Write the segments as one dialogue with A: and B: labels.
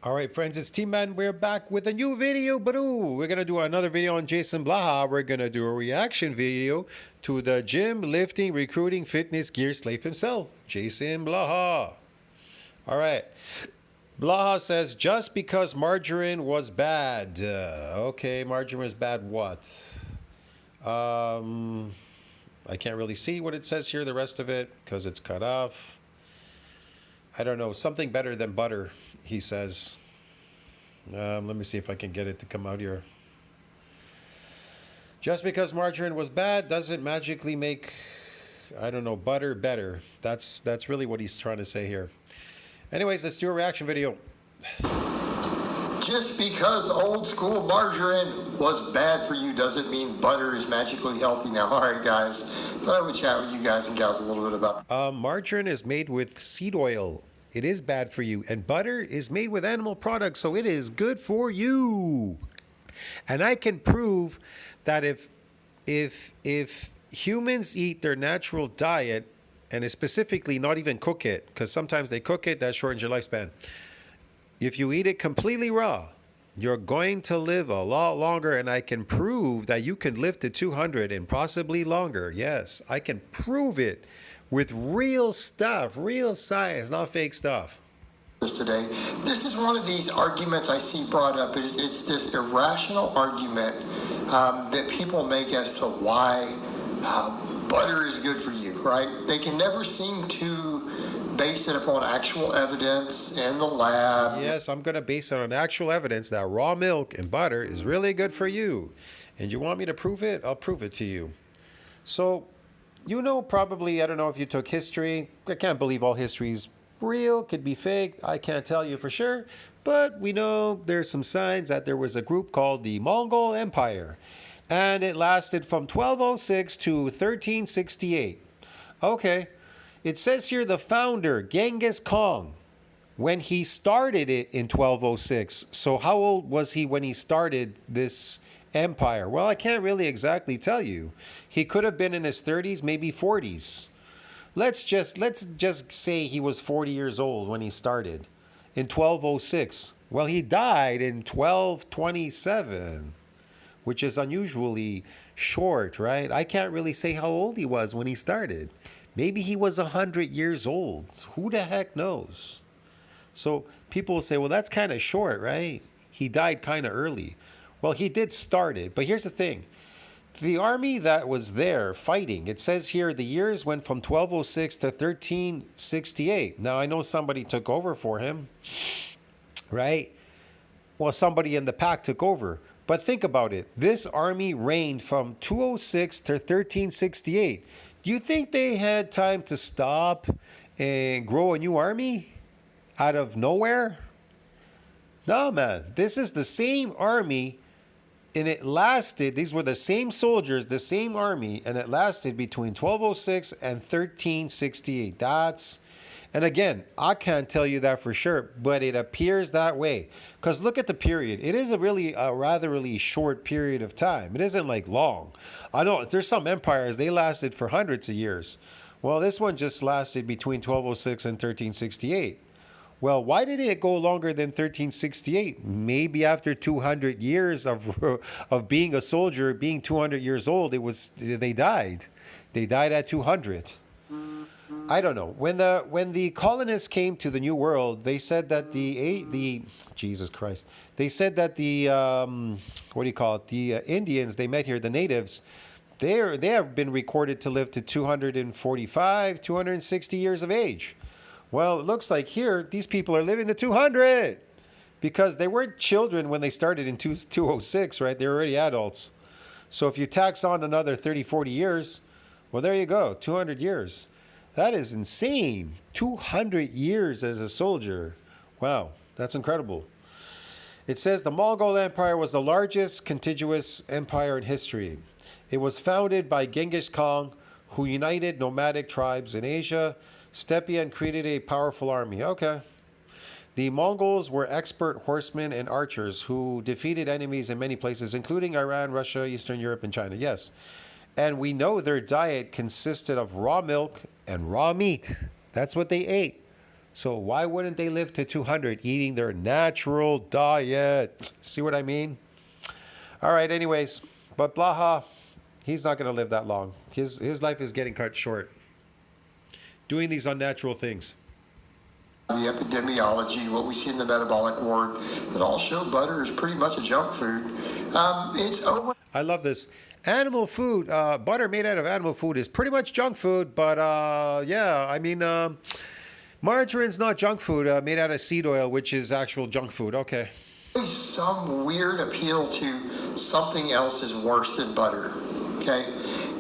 A: All right, friends, it's T-Man. We're back with a new video. We're going to do another video on JasonBlaha. We're going to do a reaction video to the gym, lifting, recruiting, fitness gear slave himself, JasonBlaha. All right. Blaha says, just because margarine was bad. Okay, margarine was bad what? I can't really see what it says here, the rest of it, because it's cut off. I don't know, something better than butter, he says. Let me see if I can get it to come out here. Just because margarine was bad doesn't magically make, I don't know, butter better. That's really what he's trying to say here. Anyways, let's do a reaction video.
B: Just because old school margarine was bad for you doesn't mean butter is magically healthy now. All right, guys. Thought I would chat with you guys and gals a little bit about
A: margarine is made with seed oil. It is bad for you. And butter is made with animal products, so it is good for you. And I can prove that if humans eat their natural diet, and specifically not even cook it, because sometimes they cook it, that shortens your lifespan. If you eat it completely raw, you're going to live a lot longer, and I can prove that you can live to 200 and possibly longer. Yes, I can prove it with real stuff, real science, not fake stuff.
B: Today. This is one of these arguments I see brought up. It's this irrational argument that people make as to why butter is good for you, right? They can never seem to base it upon actual evidence in the lab.
A: Yes, I'm going to base it on actual evidence that raw milk and butter is really good for you. And you want me to prove it? I'll prove it to you. So, you know, probably, I don't know if you took history. I can't believe all history's real, could be fake. I can't tell you for sure. But we know there's some signs that there was a group called the Mongol Empire. And it lasted from 1206 to 1368. Okay. It says here the founder, Genghis Khan, when he started it in 1206. So how old was he when he started this empire? Well, I can't really exactly tell you. He could have been in his 30s, maybe 40s. Let's just say he was 40 years old when he started in 1206. Well, he died in 1227, which is unusually short, right? I can't really say how old he was when he started. Maybe he was 100 years old. Who the heck knows? So people will say, well, that's kind of short, right? He died kind of early. Well, he did start it. But here's the thing. The army that was there fighting, it says here the years went from 1206 to 1368. Now, I know somebody took over for him, right? Well, somebody in the pack took over. But think about it. This army reigned from 206 to 1368. Do you think they had time to stop and grow a new army out of nowhere? No, man. This is the same army, and it lasted. These were the same soldiers, the same army, and it lasted between 1206 and 1368. And again, I can't tell you that for sure, but it appears that way. Because look at the period. It is a rather really short period of time. It isn't like long. I know there's some empires, they lasted for hundreds of years. Well, this one just lasted between 1206 and 1368. Well, why did it go longer than 1368? Maybe after 200 years of being a soldier, being 200 years old, they died. They died at 200. I don't know. When the colonists came to the New World, they said that Jesus Christ. They said that the what do you call it? The Indians they met here, the natives, they have been recorded to live to 245, 260 years of age. Well, it looks like here these people are living to 200 because they weren't children when they started in 206, right? They were already adults. So if you tax on another 30, 40 years, well, there you go, 200 years. That is insane. 200 years as a soldier. Wow, that's incredible. It says the Mongol Empire was the largest contiguous empire in history. It was founded by Genghis Khan, who united nomadic tribes in Asia, steppe, and created a powerful army. Okay. The Mongols were expert horsemen and archers who defeated enemies in many places, including Iran, Russia, Eastern Europe, and China. Yes. And we know their diet consisted of raw milk and raw meat. That's what they ate. So why wouldn't they live to 200 eating their natural diet? See what I mean? All right, anyways. But Blaha, he's not going to live that long. His life is getting cut short. Doing these unnatural things.
B: The epidemiology, what we see in the metabolic ward, that all show butter is pretty much a junk food. It's over.
A: I love this. Animal food, butter made out of animal food is pretty much junk food. But yeah, I mean, margarine's not junk food, made out of seed oil, which is actual junk food. Okay.
B: Some weird appeal to something else is worse than butter. Okay.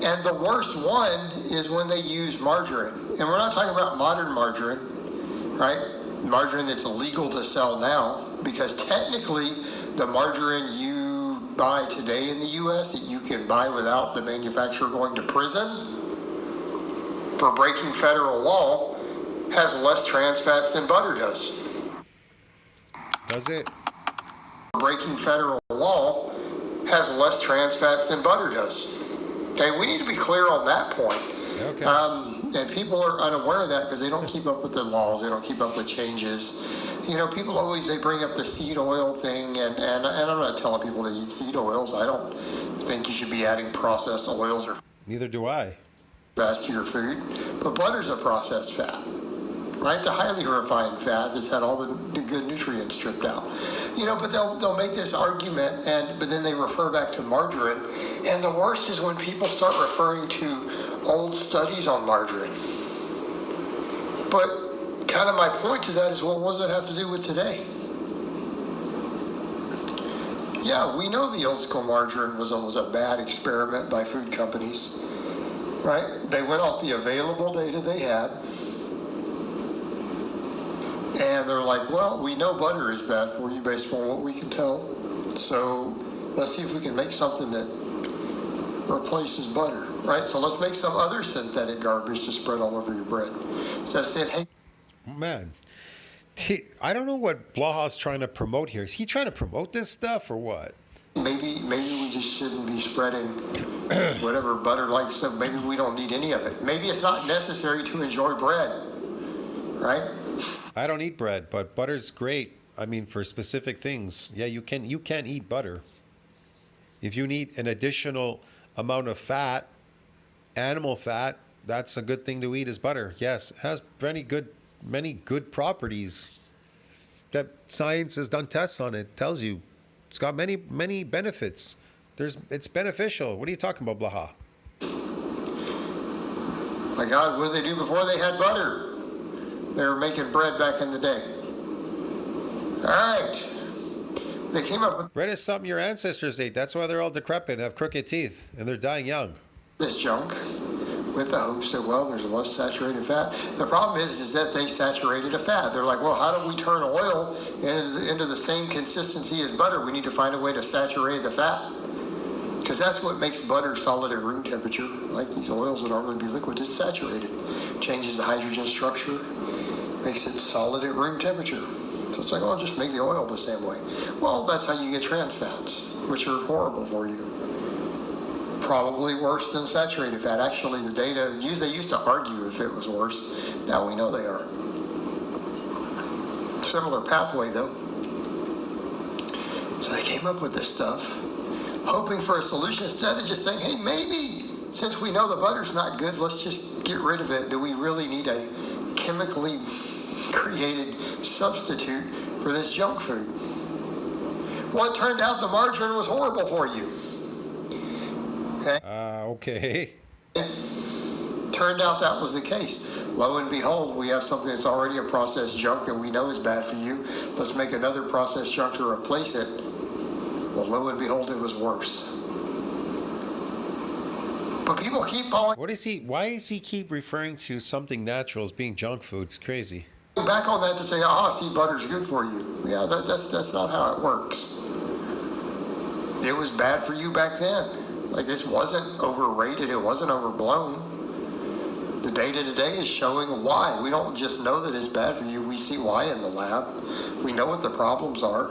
B: And the worst one is when they use margarine. And we're not talking about modern margarine, right? Margarine that's illegal to sell now, because technically the margarine you buy today in the U.S. that you can buy without the manufacturer going to prison for breaking federal law has less trans fats than butter does.
A: Does it?
B: Breaking federal law has less trans fats than butter does. Okay, we need to be clear on that point.
A: Okay.
B: And people are unaware of that because they don't keep up with the laws. They don't keep up with changes. You know, people always, they bring up the seed oil thing, and I'm not telling people to eat seed oils. I don't think you should be adding processed oils or
A: Neither do I.
B: fats to your food. But butter's a processed fat. Right? It's a highly refined fat that's had all the good nutrients stripped out. You know, but they'll make this argument, but then they refer back to margarine. And the worst is when people start referring to old studies on margarine. But kind of my point to that is, well, what does that have to do with today? Yeah, we know the old school margarine was a bad experiment by food companies, right? They went off the available data they had. And they're like, well, we know butter is bad for you based on what we can tell. So let's see if we can make something that replaces butter, right? So let's make some other synthetic garbage to spread all over your bread. Instead of saying, hey.
A: Man, I don't know what Blaha's trying to promote here. Is he trying to promote this stuff or what?
B: Maybe we just shouldn't be spreading whatever butter like, so maybe we don't need any of it. Maybe it's not necessary to enjoy bread, right?
A: I don't eat bread, but butter's great. I mean, for specific things. Yeah, you can eat butter. If you need an additional amount of fat, animal fat, that's a good thing to eat is butter. Yes, it has many good properties that science has done tests on. It tells you it's got many benefits. It's beneficial. What are you talking about, Blaha?
B: My God, what did they do before they had butter? They were making bread back in the day. All right. They came up with
A: Bread is something your ancestors ate. That's why they're all decrepit and have crooked teeth, and they're dying young.
B: this junk with the hopes that, well, there's less saturated fat. The problem is that they saturated a fat. They're like, well, how do we turn oil into the same consistency as butter? We need to find a way to saturate the fat. Because that's what makes butter solid at room temperature. Like these oils would normally be liquid, it's saturated. Changes the hydrogen structure, makes it solid at room temperature. So it's like, oh, just make the oil the same way. Well, that's how you get trans fats, which are horrible for you. Probably worse than saturated fat. Actually, the data, they used to argue if it was worse. Now we know they are. Similar pathway, though. So they came up with this stuff, hoping for a solution instead of just saying, hey, maybe since we know the butter's not good, let's just get rid of it. Do we really need a chemically created substitute for this junk food? Well, it turned out the margarine was horrible for you.
A: Okay.
B: Turned out that was the case. Lo and behold, we have something that's already a processed junk that we know is bad for you. Let's make another processed junk to replace it. Well, lo and behold, it was worse. But people keep falling
A: Why does he keep referring to something natural as being junk food? It's crazy.
B: back on that to say, see, butter's good for you. Yeah, that's not how it works. It was bad for you back then. Like, this wasn't overrated. It wasn't overblown. The data today is showing why. We don't just know that it's bad for you. We see why in the lab. We know what the problems are.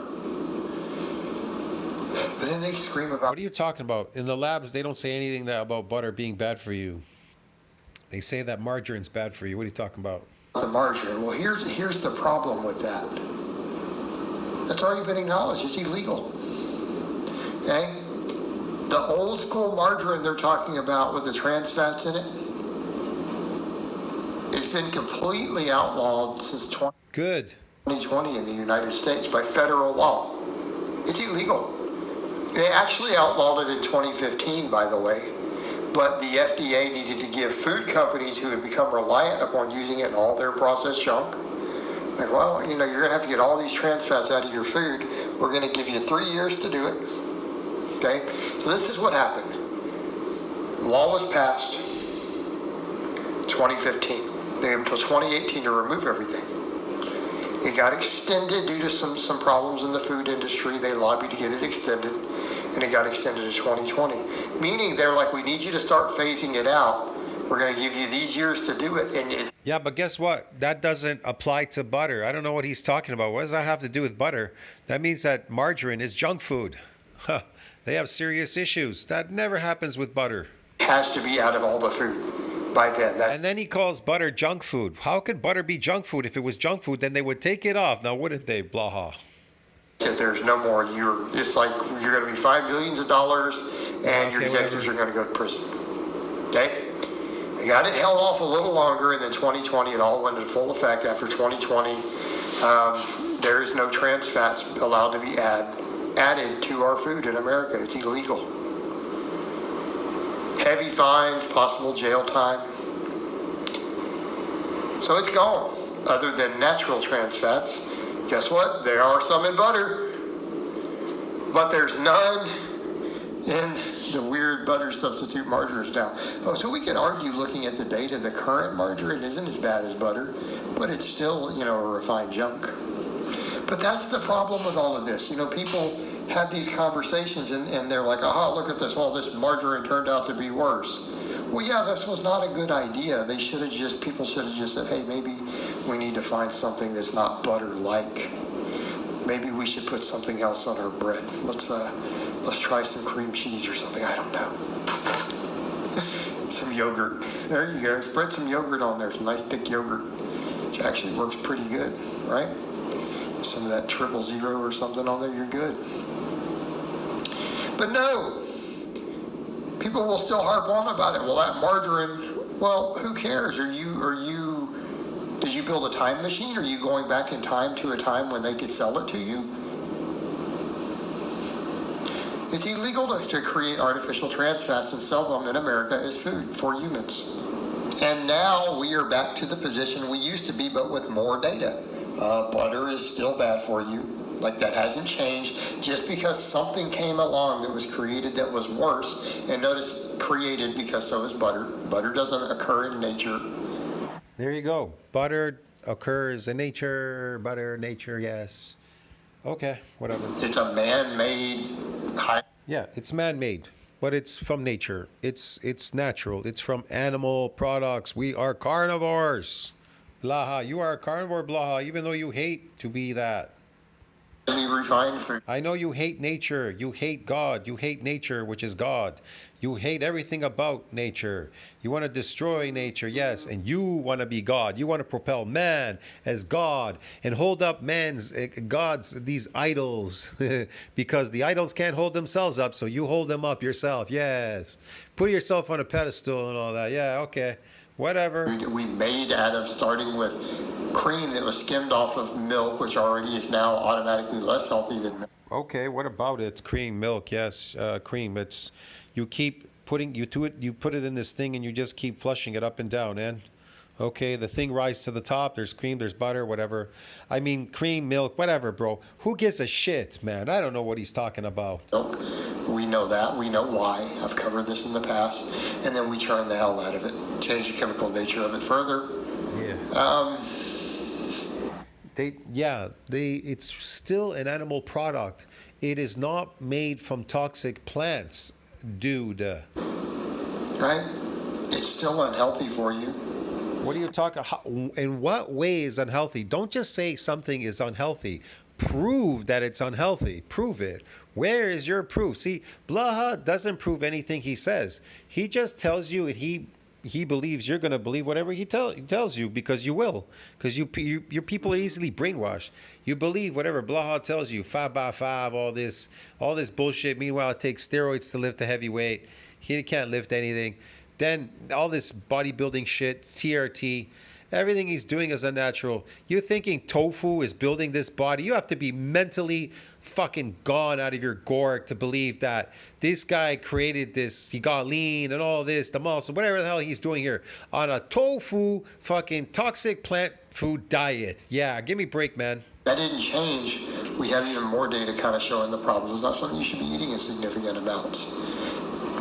B: But then they scream about...
A: What are you talking about? In the labs, they don't say anything about butter being bad for you. They say that margarine's bad for you. What are you talking about?
B: the margarine. Well, here's the problem with that. That's already been acknowledged. It's illegal. Okay? The old school margarine they're talking about with the trans fats in it, it's been completely outlawed since
A: Good.
B: 2020 in the United States by federal law. It's illegal. They actually outlawed it in 2015, by the way, but the FDA needed to give food companies who had become reliant upon using it in all their processed junk, like, well, you're going to have to get all these trans fats out of your food. We're going to give you 3 years to do it. Okay? So this is what happened. Law was passed 2015. They have until 2018 to remove everything. It got extended due to some problems in the food industry. They lobbied to get it extended, and it got extended to 2020. Meaning they're like, we need you to start phasing it out. We're going to give you these years to do it.
A: Yeah, but guess what? That doesn't apply to butter. I don't know what he's talking about. What does that have to do with butter? That means that margarine is junk food. Huh. They have serious issues. That never happens with butter.
B: It has to be out of all the food by then.
A: And then he calls butter junk food. How could butter be junk food? If it was junk food, then they would take it off. Now, wouldn't they, Blaha?
B: There's no more. It's like you're going to be fined billions of dollars, and your executives are going to go to prison. Okay? They got it held off a little longer, and then 2020, it all went into full effect. After 2020, there is no trans fats allowed to be added to our food in America. It's illegal. Heavy fines, possible jail time. So it's gone. Other than natural trans fats, guess what? There are some in butter, but there's none in the weird butter substitute margarines now. Oh, so we could argue, looking at the data, the current margarine isn't as bad as butter, but it's still, a refined junk. But that's the problem with all of this. People have these conversations and they're like, aha, look at this. Well, this margarine turned out to be worse. Well, yeah, this was not a good idea. People should have just said, hey, maybe we need to find something that's not butter-like. Maybe we should put something else on our bread. Let's try some cream cheese or something. I don't know. Some yogurt. There you go. Spread some yogurt on there. Some nice thick yogurt, which actually works pretty good, right? Some of that 000 or something on there, you're good. But no, people will still harp on about it. Well, that margarine, well, who cares? Did you build a time machine? Are you going back in time to a time when they could sell it to you? It's illegal to create artificial trans fats and sell them in America as food for humans. And now we are back to the position we used to be, but with more data. Butter is still bad for you. Like, that hasn't changed. Just because something came along that was created that was worse, and notice, created because so is butter. Butter doesn't occur in nature.
A: There you go. Butter occurs in nature. Butter, nature, yes. Okay, whatever.
B: It's a man-made high.
A: Yeah, it's man-made, but it's from nature. It's natural. It's from animal products. We are carnivores. Blaha, you are a carnivore, Blaha, even though you hate to be that.
B: Refined food.
A: I know you hate nature. You hate God. You hate nature, which is God. You hate everything about nature. You want to destroy nature, yes, and you want to be God. You want to propel man as God and hold up gods, these idols, because the idols can't hold themselves up, so you hold them up yourself, yes. Put yourself on a pedestal and all that, yeah, okay. Whatever.
B: We made out of starting with cream that was skimmed off of milk, which already is now automatically less healthy than milk.
A: Okay, what about it? Cream, milk, yes, cream. It's you keep putting you put it in this thing and you just keep flushing it up and down, and okay, the thing rises to the top. There's cream, there's butter, whatever. I mean, cream, milk, whatever, bro. Who gives a shit, man? I don't know what he's talking about.
B: Milk. We know that. We know why. I've covered this in the past. And then we churn the hell out of it. Change the chemical nature of it further.
A: Yeah. It's still an animal product. It is not made from toxic plants, dude.
B: Right? It's still unhealthy for you.
A: What are you talking? In what way is unhealthy? Don't just say something is unhealthy. Prove that it's unhealthy. Prove it. Where is your proof? See, Blaha doesn't prove anything he says. He just tells you he believes you're going to believe whatever he tells you, because you will. Because your people are easily brainwashed. You believe whatever Blaha tells you, 5x5, all this bullshit. Meanwhile, it takes steroids to lift a heavy weight. He can't lift anything. Then all this bodybuilding shit, TRT. Everything he's doing is unnatural. You're thinking tofu is building this body. You have to be mentally fucking gone out of your gourd to believe that this guy created this. He got lean and all this, the muscle, whatever the hell he's doing here on a tofu fucking toxic plant food diet. Yeah, give me a break, man.
B: That didn't change. We have even more data kind of showing the problem. It's not something you should be eating in significant amounts.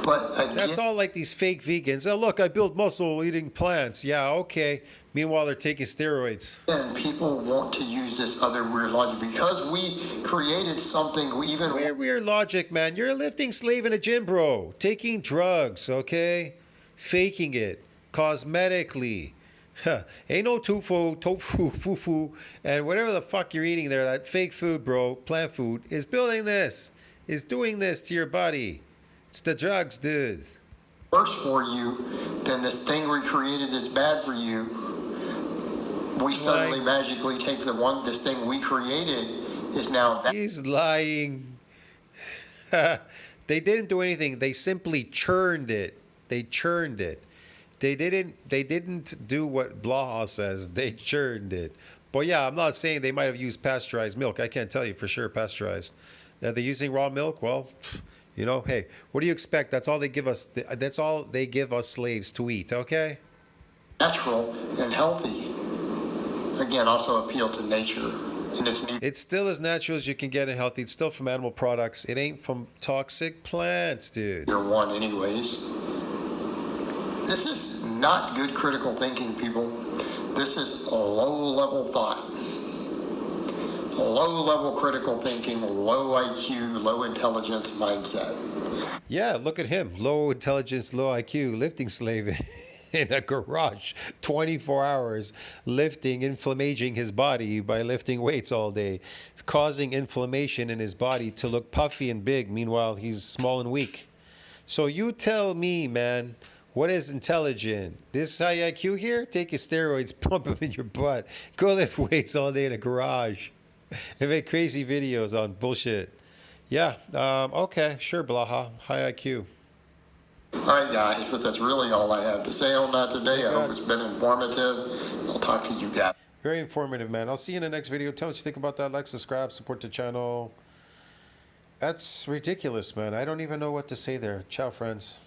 B: But again,
A: That's all like these fake vegans. Oh, look, I build muscle eating plants. Yeah, okay. Meanwhile, they're taking steroids.
B: and people want to use this other weird logic because we created something
A: Weird logic, man. You're a lifting slave in a gym, bro. Taking drugs, okay? Faking it. Cosmetically. Huh. Ain't no tofu, fufu, and whatever the fuck you're eating there, that fake food, bro, plant food, is building this. Is doing this to your body. It's the drugs, dude.
B: worse for you than this thing we created that's bad for you. We suddenly magically take this thing we created is now bad.
A: He's lying. They didn't do anything. They simply churned it. They churned it. They didn't do what Blaha says. They churned it. But yeah, I'm not saying they might have used pasteurized milk. I can't tell you for sure pasteurized. Are they using raw milk? Well, you know, hey, what do you expect? That's all they give us. That's all they give us slaves to eat, okay?
B: Natural and healthy. Again, also appeal to nature. And
A: It's still as natural as you can get and healthy. It's still from animal products. It ain't from toxic plants, dude.
B: Year one anyways. This is not good critical thinking, people. This is a low-level thought. Low-level critical thinking, low IQ, low intelligence mindset.
A: Yeah, look at him. Low intelligence, low IQ, lifting slave in a garage, 24 hours, lifting, inflammaging his body by lifting weights all day, causing inflammation in his body to look puffy and big. Meanwhile, he's small and weak. So you tell me, man, what is intelligent? This high IQ here? Take your steroids, pump them in your butt. Go lift weights all day in a garage and make crazy videos on bullshit. Yeah, okay, sure, Blaha, high IQ.
B: All right, guys, but that's really all I have to say on that today. I hope it's been informative. I'll talk to you guys.
A: Very informative, man. I'll see you in the next video. Tell me what you think about that. Like, subscribe, support the channel. That's ridiculous, man. I don't even know what to say there. Ciao, friends.